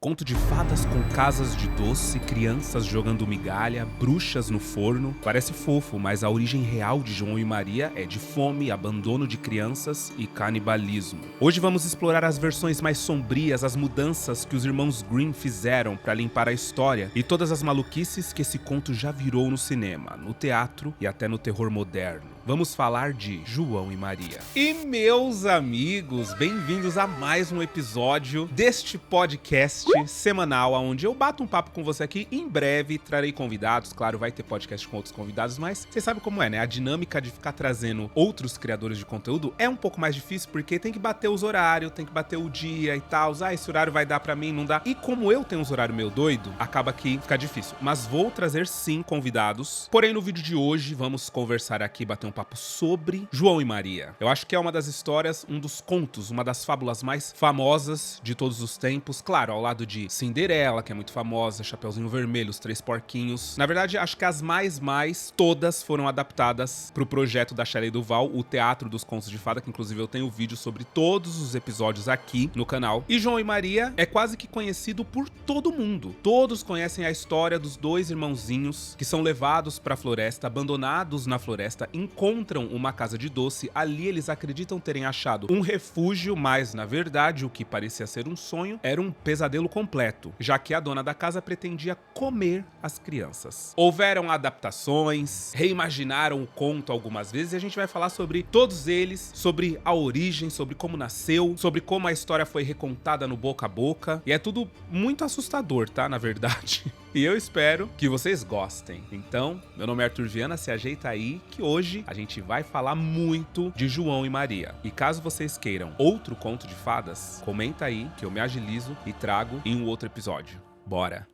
Conto de fadas com casas de doce, crianças jogando migalha, bruxas no forno. Parece fofo, mas a origem real de João e Maria é de fome, abandono de crianças e canibalismo. Hoje vamos explorar as versões mais sombrias, as mudanças que os irmãos Grimm fizeram para limpar a história e todas as maluquices que esse conto já virou no cinema, no teatro e até no terror moderno. Vamos falar de João e Maria. E meus amigos, bem-vindos a mais um episódio deste podcast semanal, onde eu bato um papo com você aqui. Em breve trarei convidados, claro, vai ter podcast com outros convidados, mas vocês sabem como é, né? A dinâmica de ficar trazendo outros criadores de conteúdo é um pouco mais difícil, porque tem que bater os horários, tem que bater o dia e tal. Ah, esse horário vai dar pra mim, não dá. E como eu tenho uns horários meio doido, acaba que fica difícil. Mas vou trazer sim convidados. Porém, no vídeo de hoje, vamos conversar aqui, bater um papo sobre João e Maria. Eu acho que é uma das histórias, um dos contos, uma das fábulas mais famosas de todos os tempos. Claro, ao lado de Cinderela, que é muito famosa, Chapeuzinho Vermelho, Os Três Porquinhos. Na verdade, acho que as mais, todas foram adaptadas pro projeto da Shelley Duvall, o Teatro dos Contos de Fada, que inclusive eu tenho vídeo sobre todos os episódios aqui no canal. E João e Maria é quase que conhecido por todo mundo. Todos conhecem a história dos dois irmãozinhos que são levados pra floresta, abandonados na floresta, encontram uma casa de doce. Ali eles acreditam terem achado um refúgio, mas na verdade o que parecia ser um sonho era um pesadelo completo, já que a dona da casa pretendia comer as crianças. Houveram adaptações, reimaginaram o conto algumas vezes e a gente vai falar sobre todos eles, sobre a origem, sobre como nasceu, sobre como a história foi recontada no boca a boca. E é tudo muito assustador, tá? Na verdade. E eu espero que vocês gostem. Então, meu nome é Arthur Viana, se ajeita aí que hoje a gente vai falar muito de João e Maria. E caso vocês queiram outro conto de fadas, comenta aí que eu me agilizo e trago em um outro episódio. Bora!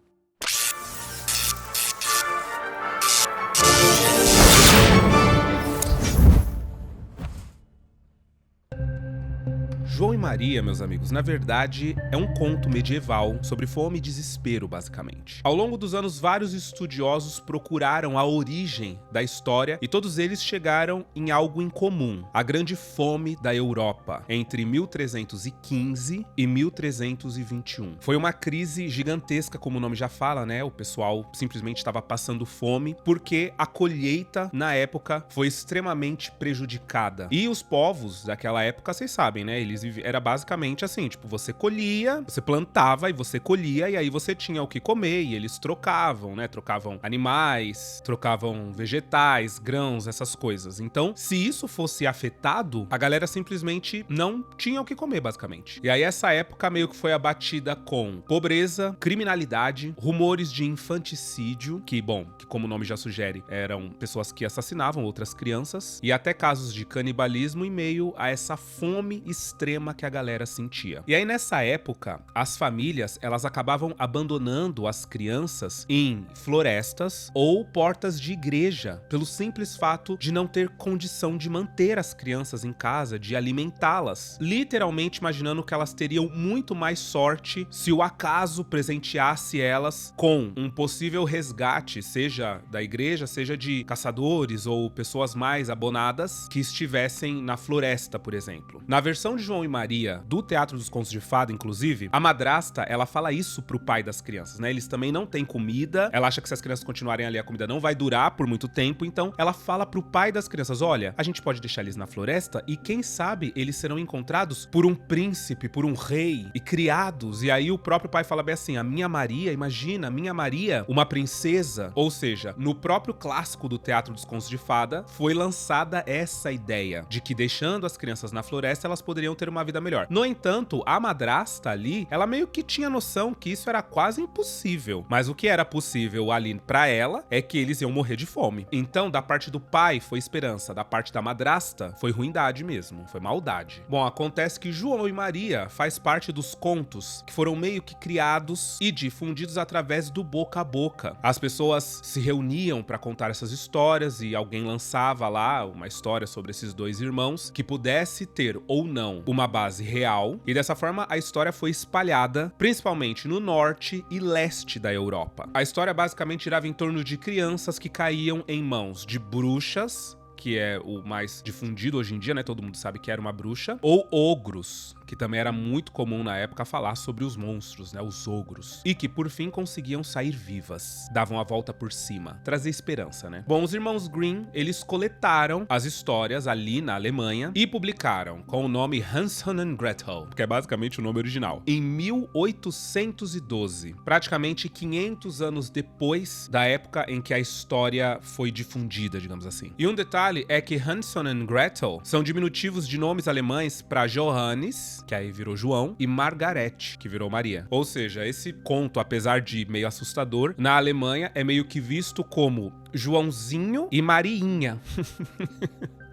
João e Maria, meus amigos, na verdade é um conto medieval sobre fome e desespero, basicamente. Ao longo dos anos, vários estudiosos procuraram a origem da história e todos eles chegaram em algo em comum: a grande fome da Europa, entre 1315 e 1321. Foi uma crise gigantesca, como o nome já fala, né? O pessoal simplesmente estava passando fome porque a colheita, na época, foi extremamente prejudicada. E os povos daquela época, vocês sabem, né? Era basicamente assim, tipo, você colhia, você plantava e você colhia, e aí você tinha o que comer, e eles trocavam, né? Trocavam animais, trocavam vegetais, grãos, essas coisas. Então, se isso fosse afetado, a galera simplesmente não tinha o que comer, basicamente. E aí essa época meio que foi abatida com pobreza, criminalidade, rumores de infanticídio, que, bom, que como o nome já sugere, eram pessoas que assassinavam outras crianças, e até casos de canibalismo em meio a essa fome extrema que a galera sentia. E aí nessa época, as famílias, elas acabavam abandonando as crianças em florestas ou portas de igreja, pelo simples fato de não ter condição de manter as crianças em casa, de alimentá-las. Literalmente imaginando que elas teriam muito mais sorte se o acaso presenteasse elas com um possível resgate, seja da igreja, seja de caçadores ou pessoas mais abonadas que estivessem na floresta, por exemplo. Na versão de João e Maria, do Teatro dos Contos de Fada, inclusive, a madrasta, ela fala isso pro pai das crianças, né? Eles também não têm comida, ela acha que se as crianças continuarem ali, a comida não vai durar por muito tempo, então ela fala pro pai das crianças: olha, a gente pode deixar eles na floresta e quem sabe eles serão encontrados por um príncipe, por um rei e criados. E aí o próprio pai fala bem assim: a minha Maria, imagina, a minha Maria, uma princesa. Ou seja, no próprio clássico do Teatro dos Contos de Fada, foi lançada essa ideia de que deixando as crianças na floresta, elas poderiam ter uma vida melhor. No entanto, a madrasta ali, ela meio que tinha noção que isso era quase impossível. Mas o que era possível ali pra ela é que eles iam morrer de fome. Então, da parte do pai foi esperança, da parte da madrasta foi ruindade mesmo, foi maldade. Bom, acontece que João e Maria faz parte dos contos que foram meio que criados e difundidos através do boca a boca. As pessoas se reuniam pra contar essas histórias e alguém lançava lá uma história sobre esses dois irmãos que pudesse ter ou não uma base real, e dessa forma a história foi espalhada principalmente no norte e leste da Europa. A história basicamente girava em torno de crianças que caíam em mãos de bruxas, que é o mais difundido hoje em dia, né? Todo mundo sabe que era uma bruxa, ou ogros, que também era muito comum na época falar sobre os monstros, né, os ogros, e que por fim conseguiam sair vivas, davam a volta por cima, trazer esperança, né? Bom, os irmãos Grimm, eles coletaram as histórias ali na Alemanha e publicaram com o nome Hansel and Gretel, que é basicamente o nome original, em 1812, praticamente 500 anos depois da época em que a história foi difundida, digamos assim. E um detalhe é que Hansel and Gretel são diminutivos de nomes alemães para Johannes, que aí virou João, e Margarete, que virou Maria. Ou seja, esse conto, apesar de meio assustador, na Alemanha é meio que visto como Joãozinho e Mariinha.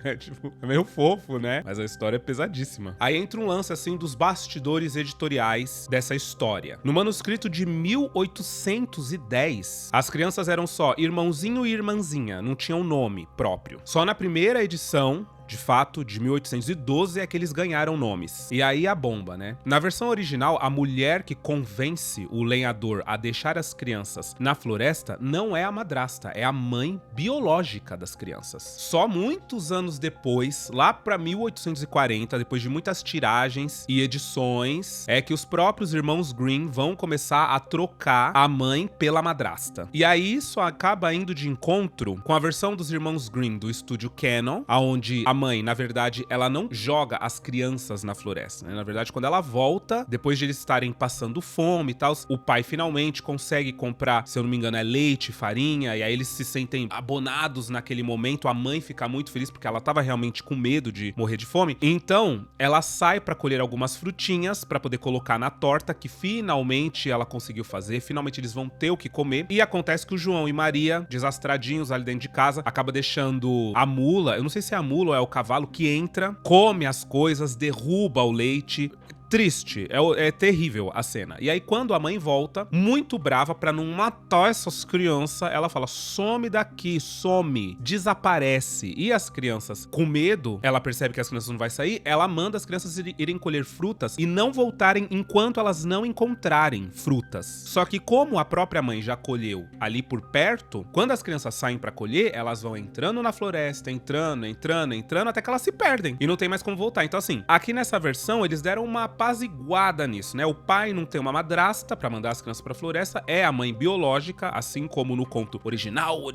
É meio fofo, né? Mas a história é pesadíssima. Aí entra um lance, assim, dos bastidores editoriais dessa história. No manuscrito de 1810, as crianças eram só irmãozinho e irmãzinha, não tinham nome próprio. Só na primeira edição, de fato, de 1812 é que eles ganharam nomes. E aí a bomba, né? Na versão original, a mulher que convence o lenhador a deixar as crianças na floresta não é a madrasta, é a mãe biológica das crianças. Só muitos anos depois, lá pra 1840, depois de muitas tiragens e edições, é que os próprios irmãos Grimm vão começar a trocar a mãe pela madrasta. E aí isso acaba indo de encontro com a versão dos irmãos Grimm do estúdio Canon, onde a mãe, na verdade, ela não joga as crianças na floresta, né? Na verdade, quando ela volta, depois de eles estarem passando fome e tal, o pai finalmente consegue comprar, se eu não me engano, é leite, farinha, e aí eles se sentem abonados naquele momento. A mãe fica muito feliz porque ela tava realmente com medo de morrer de fome. Então, ela sai pra colher algumas frutinhas pra poder colocar na torta, que finalmente ela conseguiu fazer. Finalmente eles vão ter o que comer. E acontece que o João e Maria, desastradinhos ali dentro de casa, acaba deixando a mula, eu não sei se é a mula ou é o cavalo, que entra, come as coisas, derruba o leite. Triste, é terrível a cena. E aí quando a mãe volta, muito brava pra não matar essas crianças, ela fala: some daqui, some, desaparece. E as crianças, com medo, ela percebe que as crianças não vão sair, ela manda as crianças irem colher frutas e não voltarem enquanto elas não encontrarem frutas. Só que como a própria mãe já colheu ali por perto, quando as crianças saem pra colher, elas vão entrando na floresta, entrando, até que elas se perdem e não tem mais como voltar. Então assim, aqui nessa versão eles deram uma apaziguada nisso, né? O pai não tem uma madrasta pra mandar as crianças pra floresta, é a mãe biológica, assim como no conto original,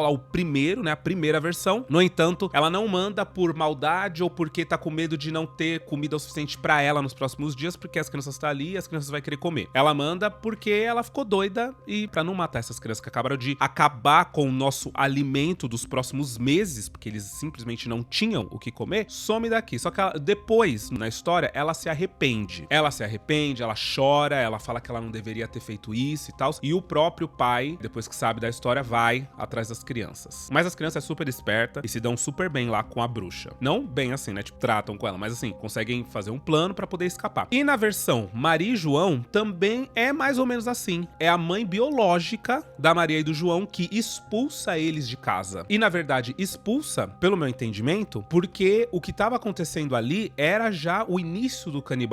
lá o primeiro, né? A primeira versão. No entanto, ela não manda por maldade ou porque tá com medo de não ter comida o suficiente pra ela nos próximos dias, porque as crianças estão ali e as crianças vão querer comer. Ela manda porque ela ficou doida e pra não matar essas crianças que acabaram de acabar com o nosso alimento dos próximos meses, porque eles simplesmente não tinham o que comer, some daqui. Só que ela, depois, na história, ela se arrepende. Ela se arrepende, ela chora, ela fala que ela não deveria ter feito isso e tal. E o próprio pai, depois que sabe da história, vai atrás das crianças. Mas as crianças é super esperta e se dão super bem lá com a bruxa. Não bem assim, né? Tipo, tratam com ela, mas assim, conseguem fazer um plano pra poder escapar. E na versão Maria e João, também é mais ou menos assim. É a mãe biológica da Maria e do João que expulsa eles de casa. E na verdade, expulsa, pelo meu entendimento, porque o que tava acontecendo ali era já o início do canibalismo,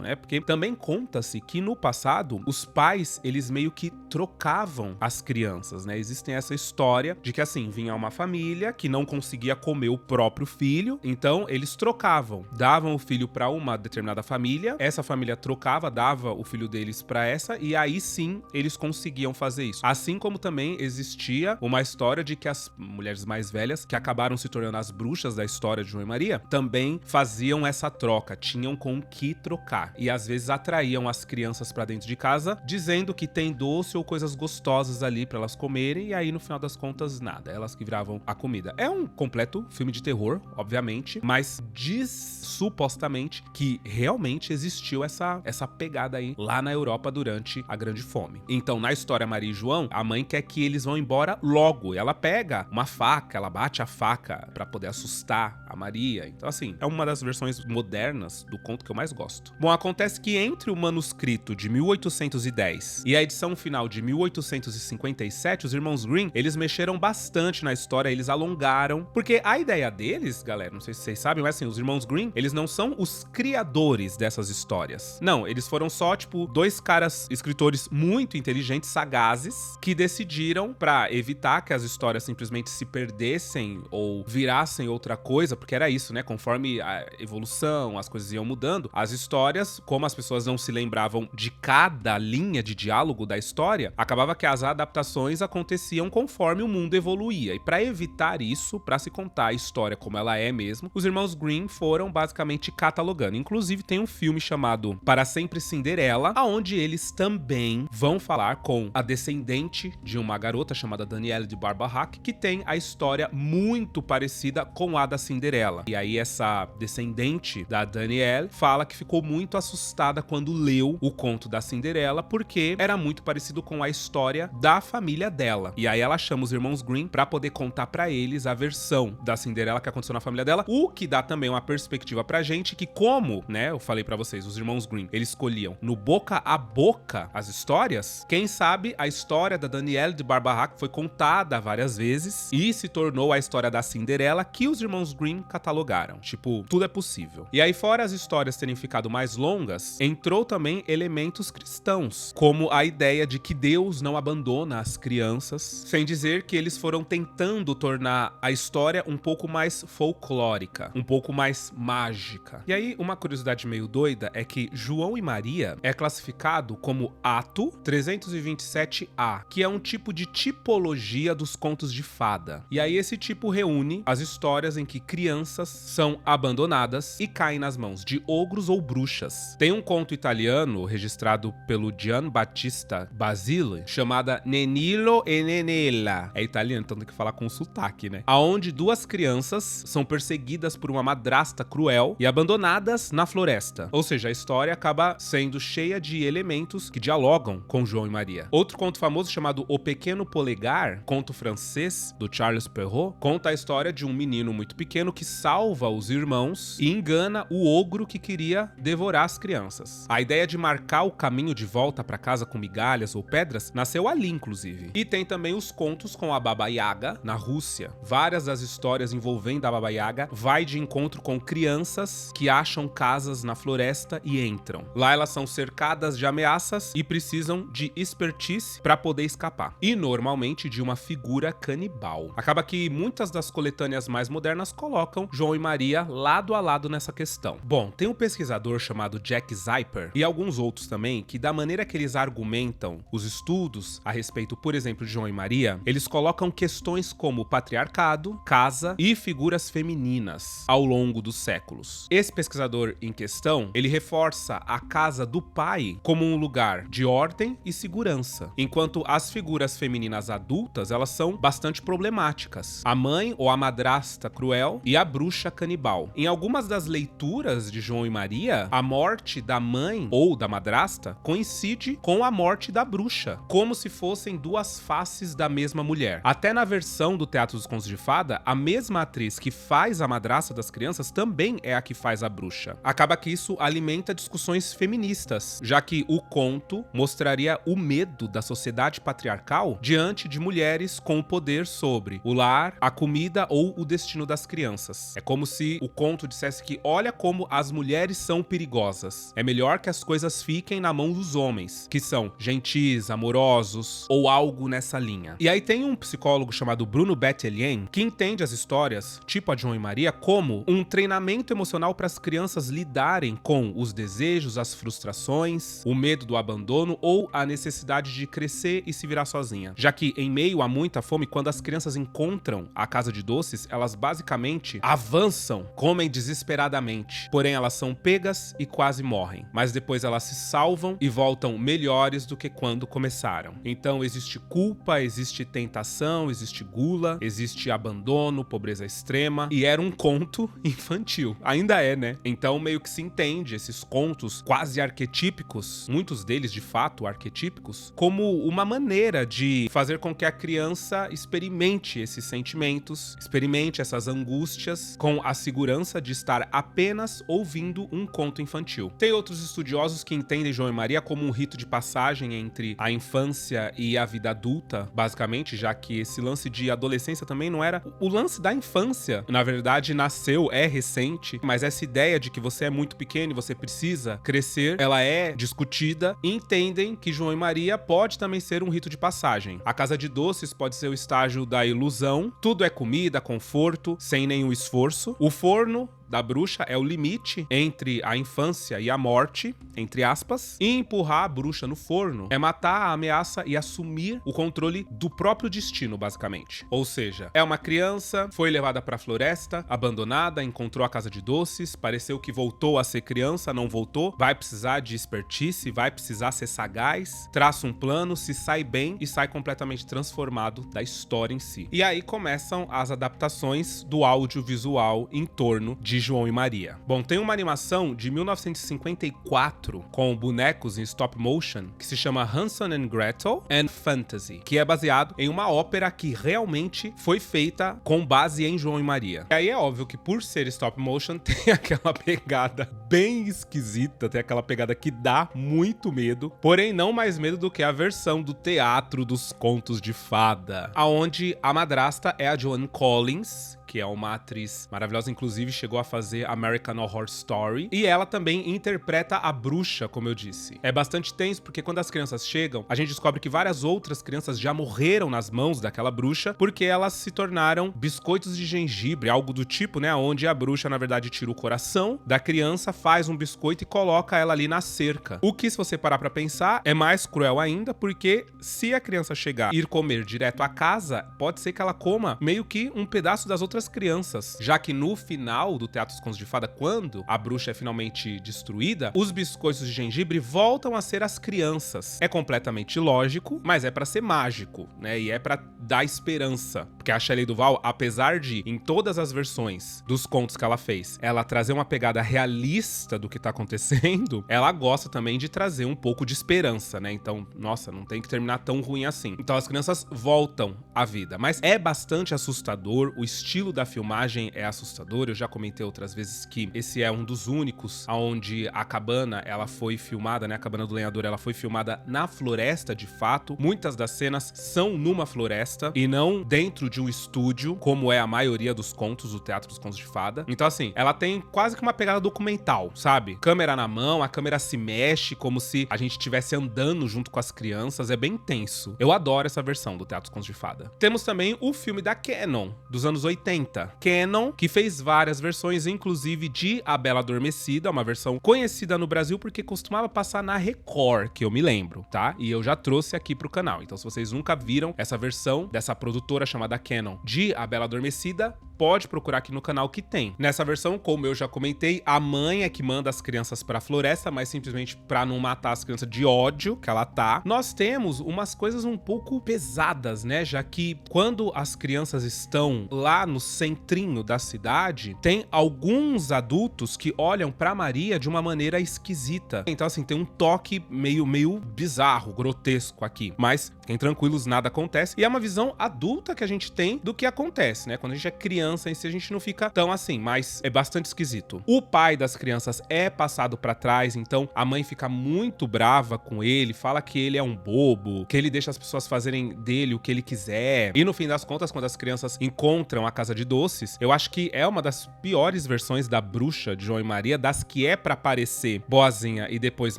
né? Porque também conta-se que no passado os pais, eles meio que trocavam as crianças, né? Existem essa história de que assim, vinha uma família que não conseguia comer o próprio filho, então eles trocavam, davam o filho para uma determinada família, essa família trocava, dava o filho deles para essa, e aí sim eles conseguiam fazer isso. Assim como também existia uma história de que as mulheres mais velhas, que acabaram se tornando as bruxas da história de João e Maria, também faziam essa troca, tinham com que trocar. E às vezes atraíam as crianças pra dentro de casa, dizendo que tem doce ou coisas gostosas ali pra elas comerem, e aí no final das contas nada, elas que viravam a comida. É um completo filme de terror, obviamente, mas diz supostamente que realmente existiu essa pegada aí lá na Europa durante a Grande Fome. Então na história Maria e João, a mãe quer que eles vão embora logo, ela pega uma faca, ela bate a faca pra poder assustar a Maria. Então assim, é uma das versões modernas do conto que eu mais gosto. Bom, acontece que entre o manuscrito de 1810 e a edição final de 1857, os irmãos Grimm, eles mexeram bastante na história, eles alongaram, porque a ideia deles, galera, não sei se vocês sabem, mas assim, os irmãos Grimm, eles não são os criadores dessas histórias. Não, eles foram só, tipo, dois caras, escritores muito inteligentes, sagazes, que decidiram, pra evitar que as histórias simplesmente se perdessem ou virassem outra coisa, porque era isso, né? Conforme a evolução, as coisas iam mudando, as histórias, como as pessoas não se lembravam de cada linha de diálogo da história, acabava que as adaptações aconteciam conforme o mundo evoluía. E para evitar isso, para se contar a história como ela é mesmo, os irmãos Grimm foram basicamente catalogando. Inclusive tem um filme chamado Para Sempre Cinderela, aonde eles também vão falar com a descendente de uma garota chamada Danielle de Barbarac, que tem a história muito parecida com a da Cinderela. E aí essa descendente da Danielle fala que ficou muito assustada quando leu o conto da Cinderela, porque era muito parecido com a história da família dela. E aí ela chama os irmãos Grimm pra poder contar pra eles a versão da Cinderela que aconteceu na família dela, o que dá também uma perspectiva pra gente que, como, né, eu falei pra vocês, os irmãos Grimm, eles escolhiam no boca a boca as histórias, quem sabe a história da Danielle de Barbarac foi contada várias vezes e se tornou a história da Cinderela que os irmãos Grimm catalogaram. Tipo, tudo é possível. E aí, fora as histórias terem ficado mais longas, entrou também elementos cristãos, como a ideia de que Deus não abandona as crianças, sem dizer que eles foram tentando tornar a história um pouco mais folclórica, um pouco mais mágica. E aí, uma curiosidade meio doida é que João e Maria é classificado como ato 327A, que é um tipo de tipologia dos contos de fada. E aí esse tipo reúne as histórias em que crianças são abandonadas e caem nas mãos de ogros ou bruxas. Tem um conto italiano registrado pelo Gian Battista Basile, chamada Nenilo e Nenella. É italiano, então tem que falar com sotaque, né? Aonde duas crianças são perseguidas por uma madrasta cruel e abandonadas na floresta. Ou seja, a história acaba sendo cheia de elementos que dialogam com João e Maria. Outro conto famoso chamado O Pequeno Polegar, conto francês do Charles Perrault, conta a história de um menino muito pequeno que salva os irmãos e engana o ogro que queria devorar as crianças. A ideia de marcar o caminho de volta para casa com migalhas ou pedras nasceu ali, inclusive. E tem também os contos com a Baba Yaga, na Rússia. Várias das histórias envolvendo a Baba Yaga vai de encontro com crianças que acham casas na floresta e entram. Lá elas são cercadas de ameaças e precisam de expertise para poder escapar. E normalmente de uma figura canibal. Acaba que muitas das coletâneas mais modernas colocam João e Maria lado a lado nessa questão. Bom, tem um pesquisador chamado Jack Zyper e alguns outros também que, da maneira que eles argumentam os estudos a respeito, por exemplo, de João e Maria, eles colocam questões como patriarcado, casa e figuras femininas ao longo dos séculos. Esse pesquisador em questão, ele reforça a casa do pai como um lugar de ordem e segurança, enquanto as figuras femininas adultas, elas são bastante problemáticas. A mãe ou a madrasta cruel e a bruxa canibal. Em algumas das leituras de João e Maria, a morte da mãe ou da madrasta coincide com a morte da bruxa, como se fossem duas faces da mesma mulher. Até na versão do Teatro dos Contos de Fada, a mesma atriz que faz a madrasta das crianças também é a que faz a bruxa. Acaba que isso alimenta discussões feministas, já que o conto mostraria o medo da sociedade patriarcal diante de mulheres com o poder sobre o lar, a comida ou o destino das crianças. É como se o conto dissesse que olha como as mulheres são perigosas. É melhor que as coisas fiquem na mão dos homens, que são gentis, amorosos ou algo nessa linha. E aí tem um psicólogo chamado Bruno Bettelien que entende as histórias, tipo a João e Maria, como um treinamento emocional para as crianças lidarem com os desejos, as frustrações, o medo do abandono ou a necessidade de crescer e se virar sozinha. Já que em meio a muita fome, quando as crianças encontram a casa de doces, elas basicamente avançam, comem desesperadamente, porém elas são pegas e quase morrem. Mas depois elas se salvam e voltam melhores do que quando começaram. Então existe culpa, existe tentação, existe gula, existe abandono, pobreza extrema, e era um conto infantil. Ainda é, né? Então meio que se entende esses contos quase arquetípicos, muitos deles de fato arquetípicos, como uma maneira de fazer com que a criança experimente esses sentimentos, experimente essas angústias com a segurança de estar apenas ouvindo um conto infantil. Tem outros estudiosos que entendem João e Maria como um rito de passagem entre a infância e a vida adulta, basicamente, já que esse lance de adolescência também não era... O lance da infância, na verdade, nasceu, é recente, mas essa ideia de que você é muito pequeno e você precisa crescer, ela é discutida e entendem que João e Maria pode também ser um rito de passagem. A casa de doces pode ser o estágio da ilusão, tudo é comida, conforto, sem nenhum esforço. O forno da bruxa é o limite entre a infância e a morte, entre aspas, e empurrar a bruxa no forno é matar a ameaça e assumir o controle do próprio destino, basicamente. Ou seja, é uma criança, foi levada pra floresta, abandonada, encontrou a casa de doces, pareceu que voltou a ser criança, não voltou, vai precisar de expertise, vai precisar ser sagaz, traça um plano, se sai bem e sai completamente transformado da história em si. E aí começam as adaptações do audiovisual em torno de João e Maria. Bom, tem uma animação de 1954 com bonecos em stop motion que se chama Hansel and Gretel and Fantasy, que é baseado em uma ópera que realmente foi feita com base em João e Maria. E aí é óbvio que por ser stop motion tem aquela pegada bem esquisita, tem aquela pegada que dá muito medo, porém não mais medo do que a versão do Teatro dos Contos de Fada, aonde a madrasta é a Joan Collins, que é uma atriz maravilhosa, inclusive chegou a fazer American Horror Story, e ela também interpreta a bruxa, como eu disse. É bastante tenso, porque quando as crianças chegam, a gente descobre que várias outras crianças já morreram nas mãos daquela bruxa, porque elas se tornaram biscoitos de gengibre, algo do tipo, né, onde a bruxa, na verdade, tira o coração da criança, faz um biscoito e coloca ela ali na cerca. O que, se você parar pra pensar, é mais cruel ainda, porque se a criança chegar e ir comer direto à casa, pode ser que ela coma meio que um pedaço das outras crianças, já que no final do Teatro dos Contos de Fada, quando a bruxa é finalmente destruída, os biscoitos de gengibre voltam a ser as crianças. É completamente lógico, mas é pra ser mágico, né? E é pra dar esperança, porque a Shelley Duvall, apesar de, em todas as versões dos contos que ela fez, ela trazer uma pegada realista do que tá acontecendo, ela gosta também de trazer um pouco de esperança, né? Então, nossa, não tem que terminar tão ruim assim. Então as crianças voltam à vida, mas é bastante assustador, o estilo da filmagem é assustador. Eu já comentei outras vezes que esse é um dos únicos onde a cabana, ela foi filmada, né? A cabana do lenhador, ela foi filmada na floresta, de fato. Muitas das cenas são numa floresta e não dentro de um estúdio, como é a maioria dos contos do Teatro dos Contos de Fada. Então, assim, ela tem quase que uma pegada documental, sabe? Câmera na mão, a câmera se mexe como se a gente estivesse andando junto com as crianças. É bem tenso. Eu adoro essa versão do Teatro dos Contos de Fada. Temos também o filme da Canon, dos anos 80. Canon, que fez várias versões, inclusive de A Bela Adormecida, uma versão conhecida no Brasil porque costumava passar na Record, que eu me lembro, tá? E eu já trouxe aqui pro canal. Então, se vocês nunca viram essa versão dessa produtora chamada Canon de A Bela Adormecida, pode procurar aqui no canal que tem. Nessa versão, como eu já comentei, a mãe é que manda as crianças pra floresta, mas simplesmente pra não matar as crianças de ódio que ela tá. Nós temos umas coisas um pouco pesadas, né? Já que quando as crianças estão lá no centrinho da cidade, tem alguns adultos que olham pra Maria de uma maneira esquisita. Então, assim, tem um toque meio bizarro, grotesco aqui. Mas, fiquem tranquilos, nada acontece. E é uma visão adulta que a gente tem do que acontece, né? Quando a gente é criança em si, a gente não fica tão assim, mas é bastante esquisito. O pai das crianças é passado pra trás, então a mãe fica muito brava com ele, fala que ele é um bobo, que ele deixa as pessoas fazerem dele o que ele quiser. E no fim das contas, quando as crianças encontram a casa de doces, eu acho que é uma das piores versões da bruxa de João e Maria, das que é pra parecer boazinha e depois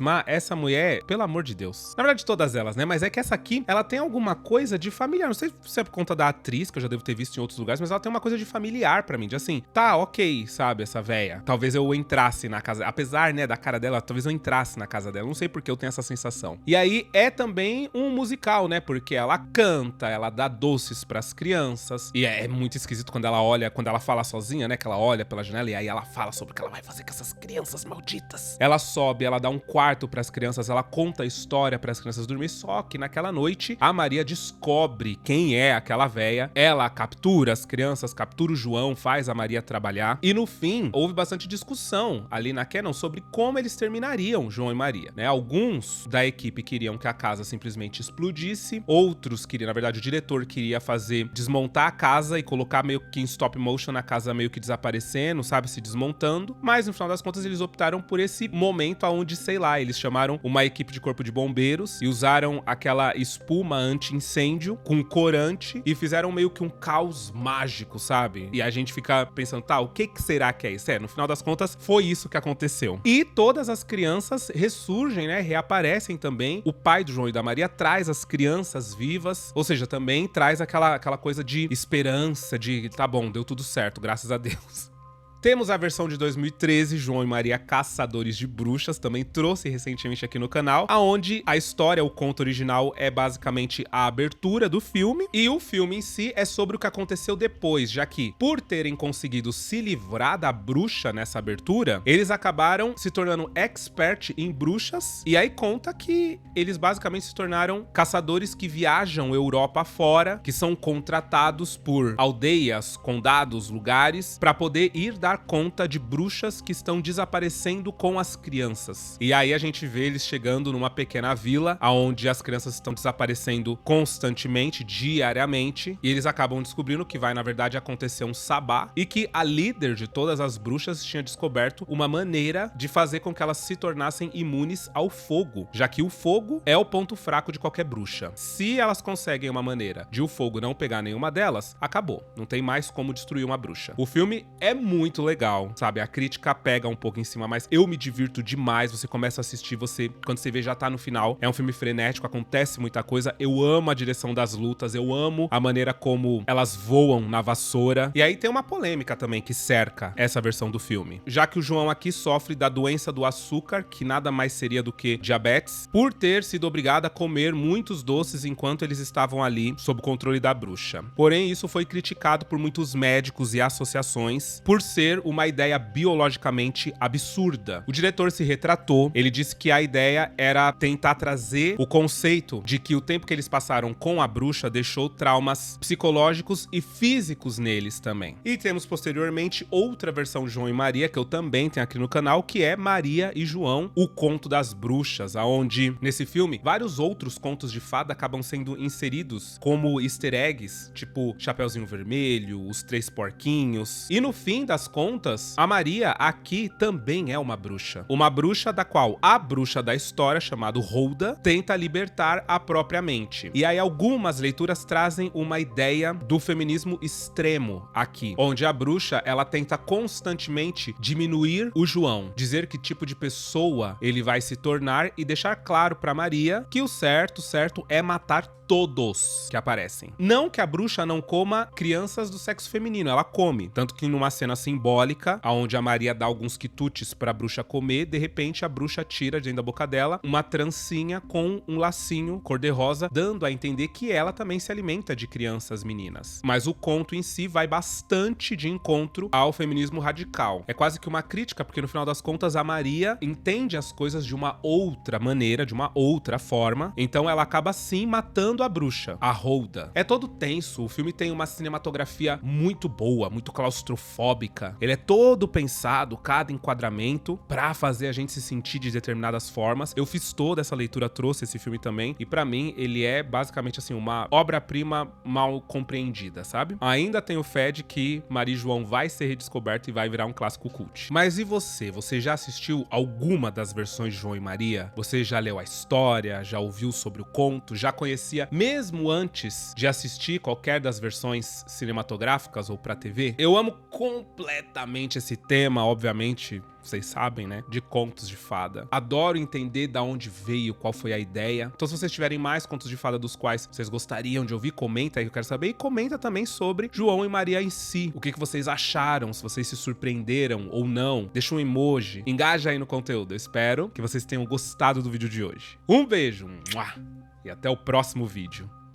má. Essa mulher, pelo amor de Deus. Na verdade, todas elas, né? Mas é que essa aqui, ela tem alguma coisa de familiar. Não sei se é por conta da atriz, que eu já devo ter visto em outros lugares, mas ela tem uma coisa de familiar pra mim, de assim, tá, ok, sabe, essa véia. Talvez eu entrasse na casa, apesar, né, da cara dela, talvez eu entrasse na casa dela, não sei porque eu tenho essa sensação. E aí é também um musical, né, porque ela canta, ela dá doces pras crianças, e é muito esquisito quando ela olha, quando ela fala sozinha, né, que ela olha pela janela e aí ela fala sobre o que ela vai fazer com essas crianças malditas. Ela sobe, ela dá um quarto pras crianças, ela conta a história pras crianças dormir, só que naquela noite a Maria descobre quem é aquela véia, ela captura as crianças, captura o João, faz a Maria trabalhar, e no fim houve bastante discussão ali na Canon sobre como eles terminariam João e Maria, né? Alguns da equipe queriam que a casa simplesmente explodisse, outros queriam, na verdade o diretor queria fazer, desmontar a casa e colocar meio que em stop motion a casa meio que desaparecendo, sabe, se desmontando, mas no final das contas eles optaram por esse momento onde, sei lá, eles chamaram uma equipe de corpo de bombeiros e usaram aquela espuma anti-incêndio com corante e fizeram meio que um caos mágico, sabe? E a gente fica pensando, tá, o que será que é isso? No final das contas, foi isso que aconteceu. E todas as crianças ressurgem, né, reaparecem também. O pai do João e da Maria traz as crianças vivas, ou seja, também traz aquela coisa de esperança, de tá bom, deu tudo certo, graças a Deus. Temos a versão de 2013, João e Maria Caçadores de Bruxas, também trouxe recentemente aqui no canal, aonde a história, o conto original é basicamente a abertura do filme, e o filme em si é sobre o que aconteceu depois, já que, por terem conseguido se livrar da bruxa nessa abertura, eles acabaram se tornando expert em bruxas, e aí conta que eles basicamente se tornaram caçadores que viajam Europa fora, que são contratados por aldeias, condados, lugares, para poder ir dar conta de bruxas que estão desaparecendo com as crianças. E aí a gente vê eles chegando numa pequena vila, onde as crianças estão desaparecendo constantemente, diariamente, e eles acabam descobrindo que vai, na verdade, acontecer um sabá, e que a líder de todas as bruxas tinha descoberto uma maneira de fazer com que elas se tornassem imunes ao fogo, já que o fogo é o ponto fraco de qualquer bruxa. Se elas conseguem uma maneira de o fogo não pegar nenhuma delas, acabou. Não tem mais como destruir uma bruxa. O filme é muito legal, sabe? A crítica pega um pouco em cima, mas eu me divirto demais. Você começa a assistir, quando você vê, já tá no final. É um filme frenético, acontece muita coisa. Eu amo a direção das lutas, eu amo a maneira como elas voam na vassoura. E aí tem uma polêmica também que cerca essa versão do filme. Já que o João aqui sofre da doença do açúcar, que nada mais seria do que diabetes, por ter sido obrigado a comer muitos doces enquanto eles estavam ali sob o controle da bruxa. Porém, isso foi criticado por muitos médicos e associações por ser uma ideia biologicamente absurda. O diretor se retratou, ele disse que a ideia era tentar trazer o conceito de que o tempo que eles passaram com a bruxa deixou traumas psicológicos e físicos neles também. E temos posteriormente outra versão de João e Maria, que eu também tenho aqui no canal, que é Maria e João, o conto das bruxas, aonde nesse filme vários outros contos de fada acabam sendo inseridos como easter eggs, tipo Chapeuzinho Vermelho, os Três Porquinhos. E no fim das contas, a Maria aqui também é uma bruxa da qual a bruxa da história, chamada Holda, tenta libertar a própria mente. E aí algumas leituras trazem uma ideia do feminismo extremo aqui, onde a bruxa, ela tenta constantemente diminuir o João, dizer que tipo de pessoa ele vai se tornar e deixar claro pra Maria que o certo é matar todos que aparecem. Não que a bruxa não coma crianças do sexo feminino, ela come. Tanto que numa cena simbólica, onde a Maria dá alguns quitutes pra bruxa comer, de repente a bruxa tira de dentro da boca dela uma trancinha com um lacinho cor-de-rosa, dando a entender que ela também se alimenta de crianças meninas. Mas o conto em si vai bastante de encontro ao feminismo radical. É quase que uma crítica, porque no final das contas a Maria entende as coisas de uma outra maneira, de uma outra forma, então ela acaba sim matando a bruxa, a Holda. É todo tenso, o filme tem uma cinematografia muito boa, muito claustrofóbica. Ele é todo pensado, cada enquadramento, pra fazer a gente se sentir de determinadas formas. Eu fiz toda essa leitura, trouxe esse filme também, e pra mim ele é basicamente assim, uma obra-prima mal compreendida, sabe? Ainda tenho fé de que Maria e João vai ser redescoberto e vai virar um clássico cult. Mas e você? Você já assistiu alguma das versões de João e Maria? Você já leu a história? Já ouviu sobre o conto? Já conhecia mesmo antes de assistir qualquer das versões cinematográficas ou pra TV? Eu amo completamente esse tema, obviamente, vocês sabem, né? De contos de fada. Adoro entender da onde veio, qual foi a ideia. Então, se vocês tiverem mais contos de fada dos quais vocês gostariam de ouvir, comenta aí que eu quero saber. E comenta também sobre João e Maria em si. O que vocês acharam, se vocês se surpreenderam ou não. Deixa um emoji. Engaja aí no conteúdo. Eu espero que vocês tenham gostado do vídeo de hoje. Um beijo! E até o próximo vídeo.